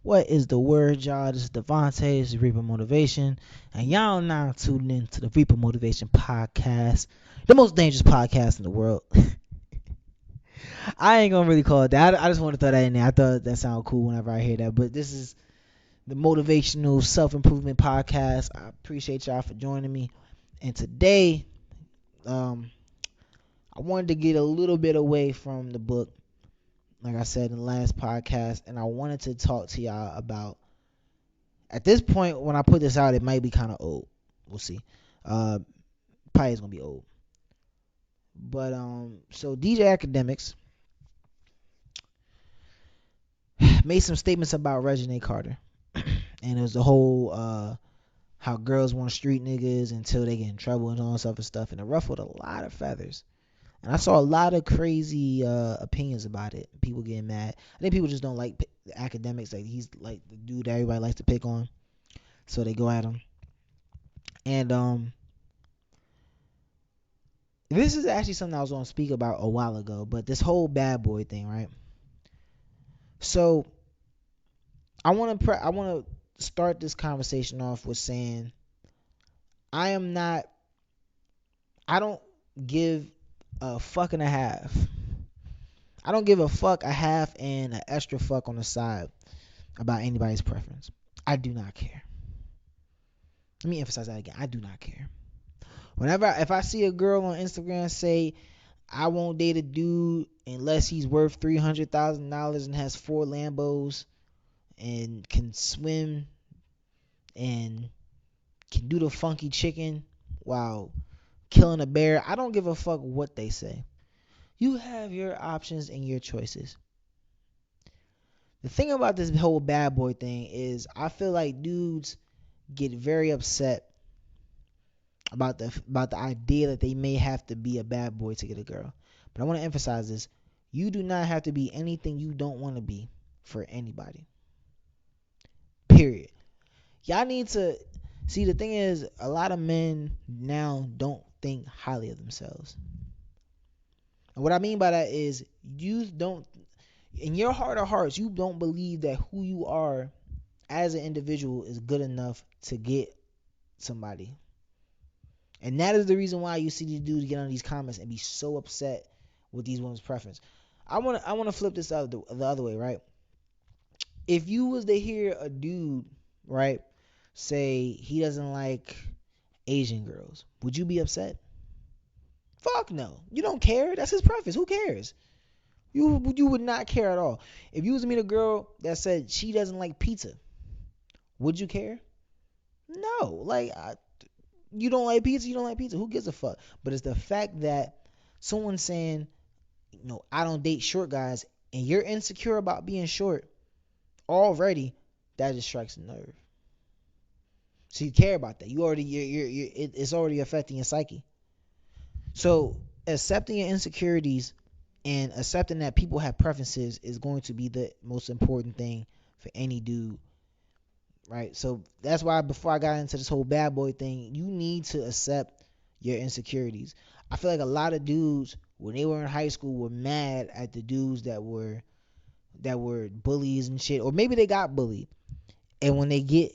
What is the word, y'all? This is Devontae. This is Reaper Motivation. And y'all now tuned in to the Reaper Motivation Podcast, the most dangerous podcast in the world. I ain't gonna really call it that. I just want to throw that in there. I thought that sounded cool whenever I hear that. But this is the motivational self-improvement podcast. I appreciate y'all for joining me. And today, I wanted to get a little bit away from the book, like I said in the last podcast, and I wanted to talk to y'all about. At this point, when I put this out, it might be kind of old. We'll see. Uh, Probably is gonna be old. But so DJ Akademiks made some statements about reginae Carter, and it was the whole how girls want street niggas until they get in trouble and all this other stuff, and it ruffled a lot of feathers. And I saw a lot of crazy opinions about it. People getting mad. I think people just don't like the academics. Like he's like the dude that everybody likes to pick on, so they go at him. And this is actually something I was going to speak about a while ago, but this whole bad boy thing, right? So I want to start this conversation off with saying I don't give a fuck and a half. I don't give a fuck a half and an extra fuck on the side about anybody's preference. I do not care. Let me emphasize that again. I do not care. If I see a girl on Instagram say I won't date a dude unless he's worth $300,000 and has 4 Lambos and can swim and can do the funky chicken while killing a bear, I don't give a fuck what they say. You have your options and your choices. The thing about this whole bad boy thing is I feel like dudes get very upset about the idea that they may have to be a bad boy to get a girl. But I want to emphasize this. You do not have to be anything you don't want to be for anybody. Period. Y'all need to see, the thing is, a lot of men now don't think highly of themselves. And what I mean by that is you don't, in your heart of hearts, you don't believe that who you are as an individual is good enough to get somebody. And that is the reason why you see these dudes get on these comments and be so upset with these women's preference. I want to flip this out the other way, right? If you was to hear a dude, right, say he doesn't like Asian girls, would you be upset? Fuck no. You don't care. That's his preference. Who cares? You would not care at all. If you was to meet a girl that said she doesn't like pizza, would you care? No. You don't like pizza, you don't like pizza. Who gives a fuck? But it's the fact that someone's saying, I don't date short guys, and you're insecure about being short already, that just strikes a nerve. So you care about that. It's already affecting your psyche. So accepting your insecurities and accepting that people have preferences is going to be the most important thing for any dude, right? So that's why before I got into this whole bad boy thing, you need to accept your insecurities. I feel like a lot of dudes when they were in high school were mad at the dudes that were bullies and shit, or maybe they got bullied, and when they get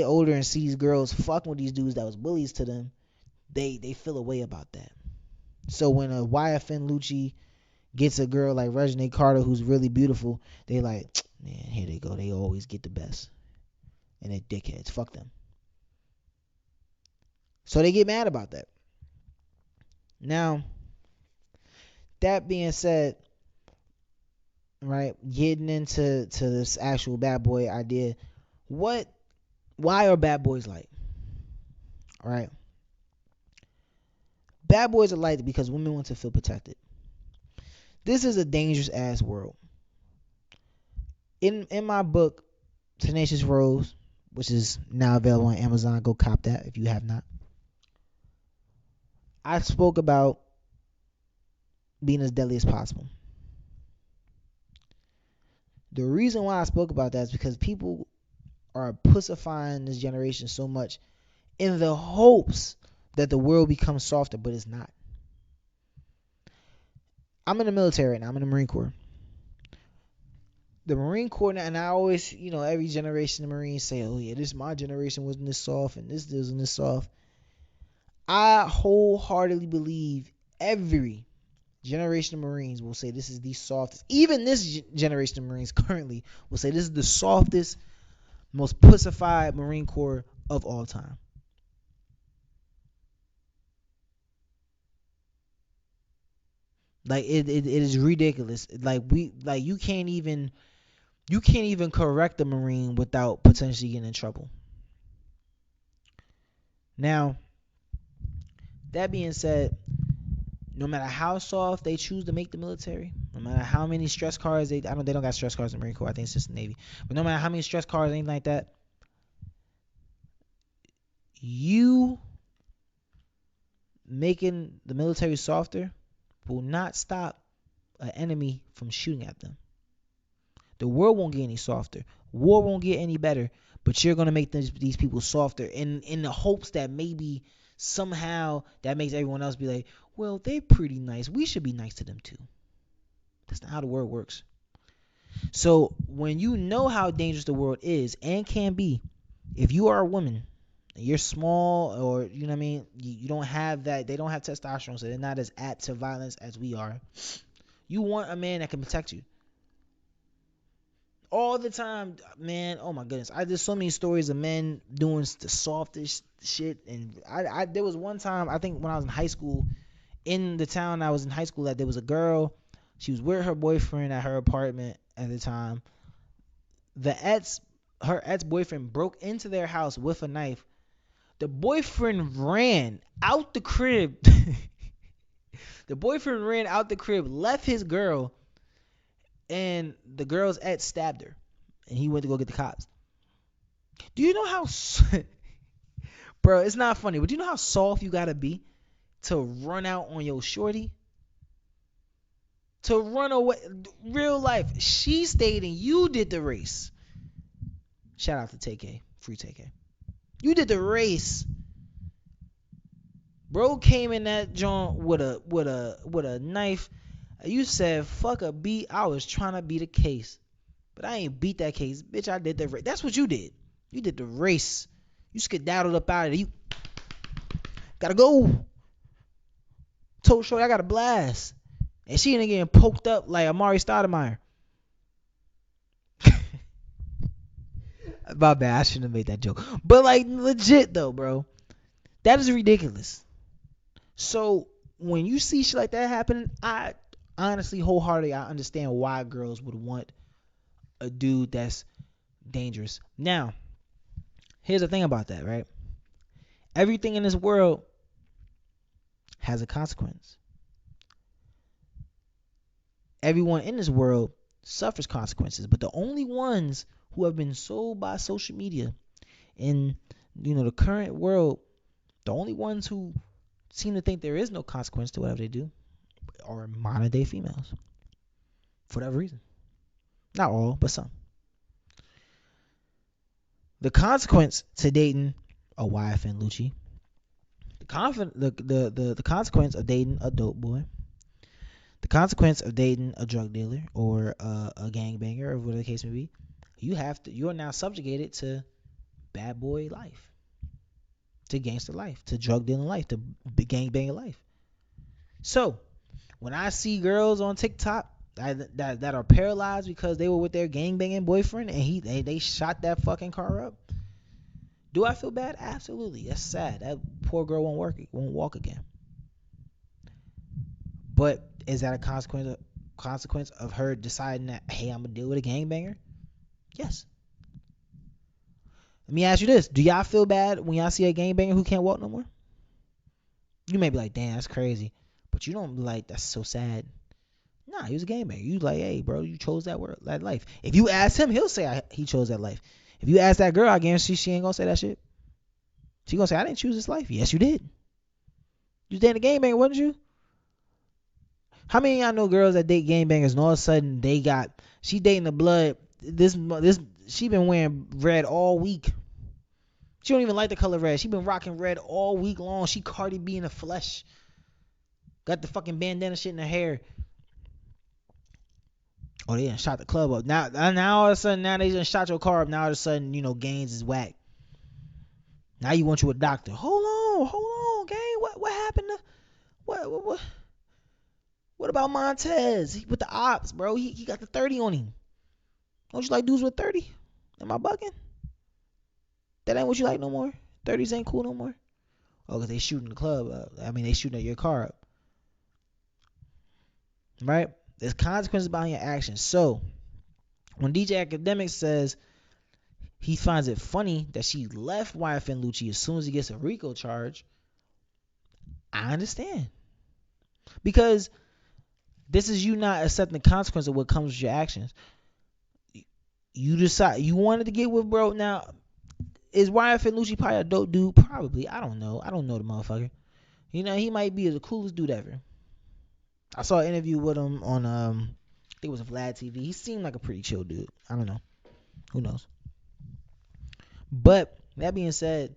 older and see these girls fucking with these dudes that was bullies to them, they feel a way about that. So when a YFN Lucci gets a girl like reginae Carter who's really beautiful, they like, man, here they go. They always get the best. And they're dickheads. Fuck them. So they get mad about that. Now, that being said, right, getting into this actual bad boy idea, why are bad boys like? All right. Bad boys are like because women want to feel protected. This is a dangerous ass world. In my book, Tenacious Rose, which is now available on Amazon, go cop that if you have not. I spoke about being as deadly as possible. The reason why I spoke about that is because people are pussifying this generation so much in the hopes that the world becomes softer, but it's not. I'm in the military right now. I'm in the Marine Corps. the Marine Corps, and I always, every generation of Marines say, oh yeah, this my generation wasn't this soft and this wasn't this soft. I wholeheartedly believe every generation of Marines will say this is the softest. Even this generation of Marines currently will say this is the softest, most pussified Marine Corps of all time. Like it is ridiculous. Like you can't even correct a Marine without potentially getting in trouble. Now, that being said, no matter how soft they choose to make the military, no matter how many stress cards they don't got stress cards in the Marine Corps. I think it's just the Navy. But no matter how many stress cards, anything like that, you making the military softer will not stop an enemy from shooting at them. The world won't get any softer. War won't get any better. But you're gonna make these people softer in the hopes that maybe somehow that makes everyone else be like, well, they're pretty nice. We should be nice to them too. That's not how the world works. So when you know how dangerous the world is and can be, if you are a woman, you're small, or you know what I mean, you don't have that. They don't have testosterone, so they're not as apt to violence as we are. You want a man that can protect you all the time, man. Oh my goodness, I just so many stories of men doing the softest shit. And I there was one time, I think when I was in high school, in the town I was in high school, that there was a girl. She was with her boyfriend at her apartment at the time. The ex, her ex boyfriend broke into their house with a knife. The boyfriend ran out the crib. The boyfriend ran out the crib, left his girl, and the girl's ex stabbed her. And he went to go get the cops. Do you know how, bro? It's not funny, but do you know how soft you gotta be to run out on your shorty? To run away, real life. She stayed and you did the race. Shout out to TK, free TK. You did the race. Bro came in that joint with a knife. You said fuck a beat. I was trying to beat a case, but I ain't beat that case, bitch. I did the race. That's what you did. You did the race. You skedaddled up out of there. You gotta go. Told Shorty I got a blast, and she ain't getting poked up like Amari Stoudemire. My bad. I shouldn't have made that joke. But like legit though, bro, that is ridiculous. So when you see shit like that happening, I honestly, wholeheartedly, I understand why girls would want a dude that's dangerous. Now, here's the thing about that, right? Everything in this world has a consequence. Everyone in this world suffers consequences, but the only ones who have been sold by social media in the current world, the only ones who seem to think there is no consequence to whatever they do are modern day females, for whatever reason. Not all, but some. The consequence to dating a YFN Lucci, the consequence of dating a dope boy, the consequence of dating a drug dealer or a gangbanger or whatever the case may be, you are now subjugated to bad boy life, to gangster life, to drug dealing life, to gangbanger life. So when I see girls on TikTok that are paralyzed because they were with their gangbanging boyfriend and they shot that fucking car up, do I feel bad? Absolutely. That's sad. That poor girl won't walk again. But is that a consequence of her deciding that, hey, I'm gonna deal with a gangbanger? Yes. Let me ask you this: do y'all feel bad when y'all see a gangbanger who can't walk no more? You may be like, damn, that's crazy, but you don't be like, that's so sad. Nah, he was a gangbanger. You like, hey, bro, you chose that life. If you ask him, he'll say he chose that life. If you ask that girl, I guarantee she ain't gonna say that shit. She gonna say, I didn't choose this life. Yes, you did. You was dating a gangbanger, wasn't you? How many of y'all know girls that date gangbangers and all of a sudden she dating the blood. This she been wearing red all week. She don't even like the color red. She been rocking red all week long. She Cardi B in the flesh. Got the fucking bandana shit in her hair. Oh, they done shot the club up. Now all of a sudden, now they done shot your car up. Now all of a sudden, Gaines is whack. Now you want you a doctor. Hold on, gang. What happened to what about Montez? With the ops, bro. He got the 30 on him. Don't you like dudes with 30? Am I bugging? That ain't what you like no more. 30s ain't cool no more. Oh, cause they shooting the club up. I mean, they shooting at your car up. Right? There's consequences behind your actions. So when DJ Akademiks says he finds it funny that she left Wyatt and Lucci as soon as he gets a RICO charge, I understand. Because this is you not accepting the consequence of what comes with your actions. You decide you wanted to get with bro. Now, is Wyatt and Lucci probably a dope dude? Probably. I don't know. I don't know the motherfucker. He might be the coolest dude ever. I saw an interview with him on I think it was Vlad TV. He seemed like a pretty chill dude. I don't know. Who knows? But that being said,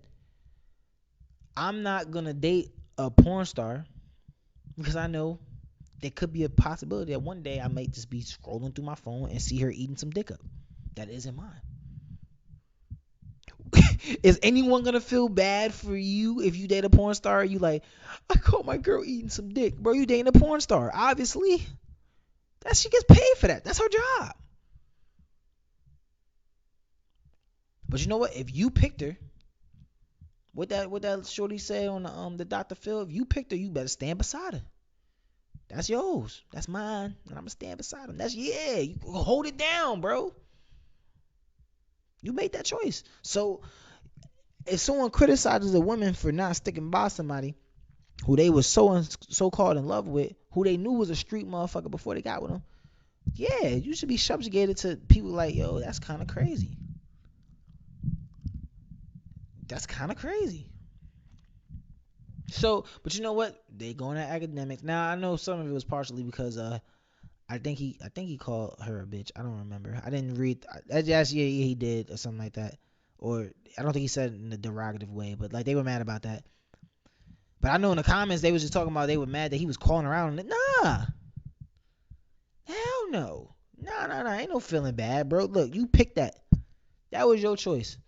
I'm not gonna date a porn star because I know there could be a possibility that one day I might just be scrolling through my phone and see her eating some dick up. That isn't mine. Is anyone gonna feel bad for you if you date a porn star? You like, I caught my girl eating some dick, bro. You dating a porn star, obviously. She gets paid for that. That's her job. But you know what? If you picked her, what that shorty said on the Dr. Phil, if you picked her, you better stand beside her. That's yours. That's mine. And I'm gonna stand beside him. You hold it down, bro. You made that choice. So if someone criticizes a woman for not sticking by somebody who they were so called in love with, who they knew was a street motherfucker before they got with him, yeah, you should be subjugated to people like, yo, that's kind of crazy. That's kind of crazy. So, but you know what? They going at Academics. Now I know some of it was partially because I think he called her a bitch. I don't remember. I didn't read. Yes, yeah, he did or something like that. Or I don't think he said it in a derogative way, but like they were mad about that. But I know in the comments they was just talking about they were mad that he was calling around. Nah, hell no. Nah. Ain't no feeling bad, bro. Look, you picked that. That was your choice.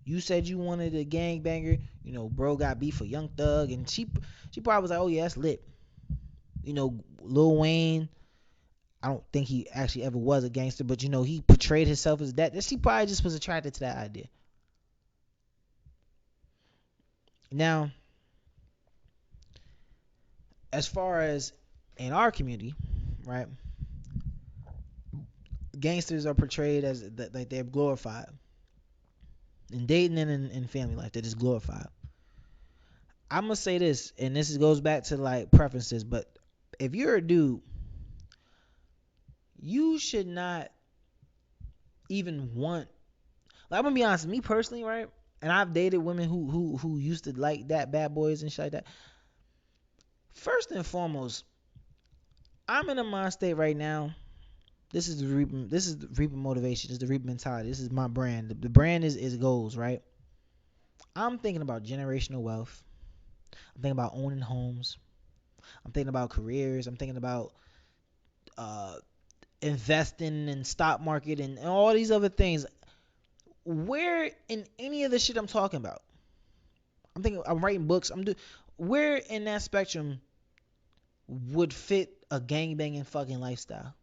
You said you wanted a gangbanger. Bro got beef for Young Thug, and she probably was like, oh yeah, that's lit. Lil Wayne. I don't think he actually ever was a gangster, but he portrayed himself as that. She probably just was attracted to that idea. Now, as far as in our community, right, gangsters are portrayed as like they're glorified. In dating and in family life, they're just glorified. I'm gonna say this, and this goes back to like preferences, but if you're a dude, you should not even want. Like, I'm gonna be honest, me personally, right? And I've dated women who used to like that, bad boys and shit like that. First and foremost, I'm in a mind state right now. This is the reaping. This is the reaping motivation. This is the reaping mentality. This is my brand. The brand is goals, right? I'm thinking about generational wealth. I'm thinking about owning homes. I'm thinking about careers. I'm thinking about uh, investing in stock market and all these other things. Where in any of the shit I'm talking about? I'm writing books. Where in that spectrum would fit a gangbanging fucking lifestyle?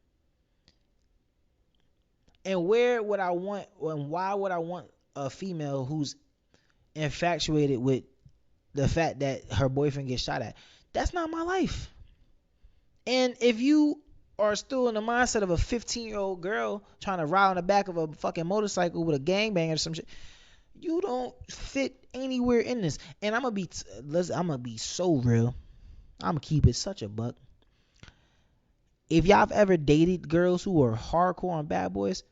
And where would I want, and why would I want a female who's infatuated with the fact that her boyfriend gets shot at? That's not my life. And if you are still in the mindset of a 15-year-old girl trying to ride on the back of a fucking motorcycle with a gangbang or some shit, you don't fit anywhere in this. And I'm gonna be so real. I'm gonna keep it such a buck. If y'all have ever dated girls who are hardcore on bad boys,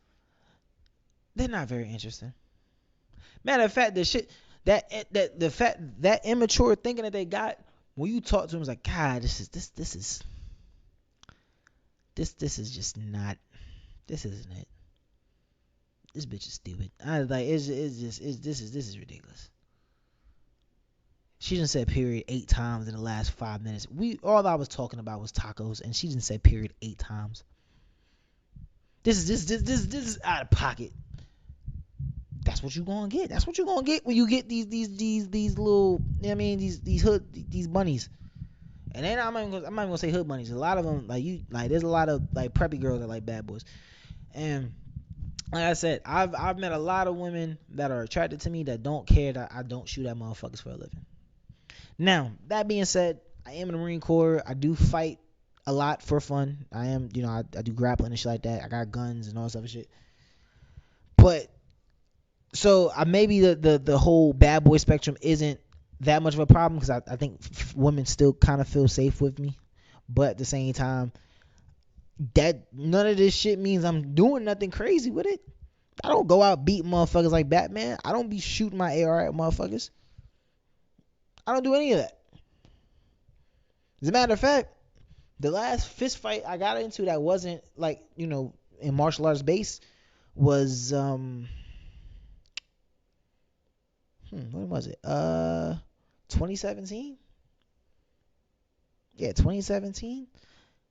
they're not very interesting. Matter of fact, the shit that the fact that immature thinking that they got when you talk to them is like, God, this is just not. This isn't it. This bitch is stupid. I like this is ridiculous. She done said period 8 times in the last 5 minutes. All I was talking about was tacos, and she done said period 8 times. This is out of pocket. That's what you gonna get. That's what you gonna get when you get these little, you know what I mean, these hood, these bunnies. And then I'm not even gonna say hood bunnies. A lot of them, there's a lot of like preppy girls that like bad boys. And like I said, I've met a lot of women that are attracted to me that don't care that I don't shoot at motherfuckers for a living. Now that being said, I am in the Marine Corps. I do fight a lot for fun. I am, I do grappling and shit like that. I got guns and all this other shit. But so maybe the whole bad boy spectrum isn't that much of a problem because I think women still kind of feel safe with me. But at the same time, that none of this shit means I'm doing nothing crazy with it. I don't go out beating motherfuckers like Batman. I don't be shooting my AR at motherfuckers. I don't do any of that. As a matter of fact, the last fist fight I got into that wasn't like, in martial arts base was when was it? 2017? Yeah, 2017.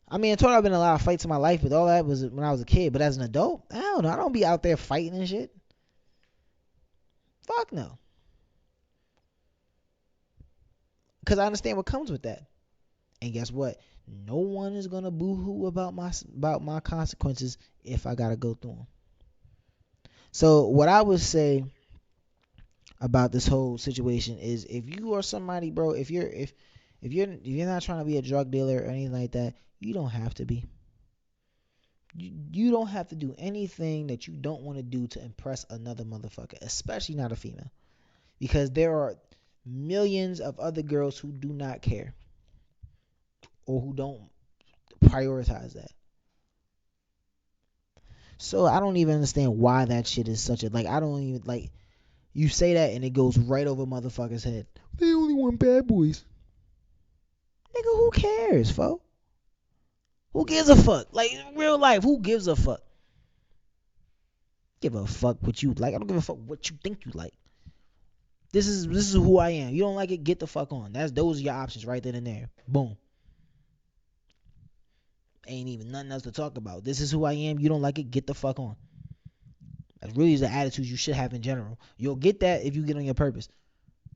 I mean, in total, I've been in a lot of fights in my life, but all that was when I was a kid. But as an adult, I don't know. I don't be out there fighting and shit. Fuck no. Because I understand what comes with that. And guess what? No one is gonna boo-hoo about my consequences if I gotta go through them. So what I would say about this whole situation is, if you are somebody, bro, if you're not trying to be a drug dealer or anything like that, you don't have to be. You don't have to do anything that you don't want to do to impress another motherfucker, especially not a female, because there are millions of other girls who do not care or who don't prioritize that. So I don't even understand why that shit is such a, like, I don't even, like, you say that and it goes right over motherfuckers' head. They only want bad boys. Nigga, who cares, fo? Who gives a fuck? Like, in real life, who gives a fuck? Give a fuck what you like. I don't give a fuck what you think you like. This is who I am. You don't like it, get the fuck on. Those are your options right then and there. Boom. Ain't even nothing else to talk about. This is who I am. You don't like it, get the fuck on. That's really the attitude you should have in general. You'll get that if you get on your purpose.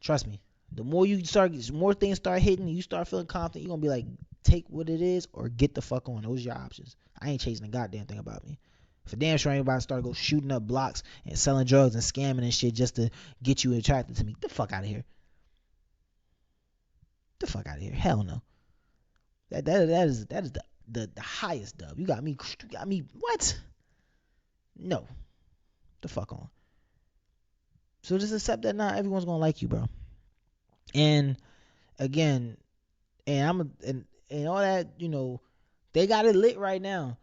Trust me. The more things start hitting, you start feeling confident, you're gonna be like, take what it is or get the fuck on. Those are your options. I ain't chasing a goddamn thing about me. For damn sure ain't about to start go shooting up blocks and selling drugs and scamming and shit just to get you attracted to me. Get the fuck out of here. Get the fuck out of here. Hell no. That is the highest dub. You got me what? No. The fuck on. So just accept that not everyone's gonna like you, bro. And again, and all that, they got it lit right now.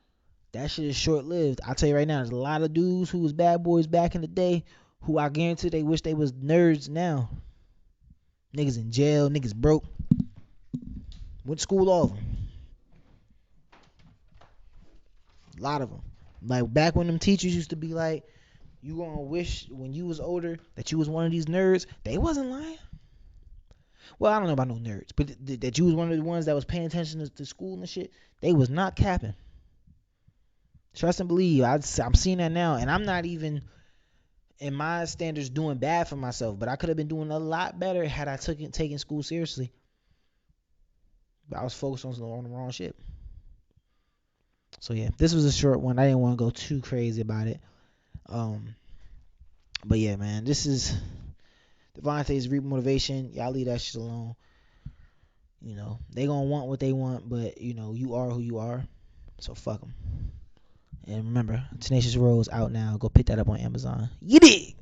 That shit is short lived. I'll tell you right now, there's a lot of dudes who was bad boys back in the day who I guarantee they wish they was nerds now. Niggas in jail, niggas broke. Went to school, all of them. A lot of them. Like back when them teachers used to be like, you gonna wish when you was older that you was one of these nerds. They wasn't lying. Well, I don't know about no nerds, but that you was one of the ones that was paying attention to school and shit. They was not capping. Trust and believe. I'm seeing that now, and I'm not even in my standards doing bad for myself, but I could have been doing a lot better had I taken school seriously. But I was focused on the wrong shit. So yeah, this was a short one. I didn't want to go too crazy about it. But yeah, man, this is Devontae's Reap Motivation. Y'all leave that shit alone. They gonna want what they want, but you are who you are. So fuck them. And remember, Tenacious Rose out now. Go pick that up on Amazon. You dig?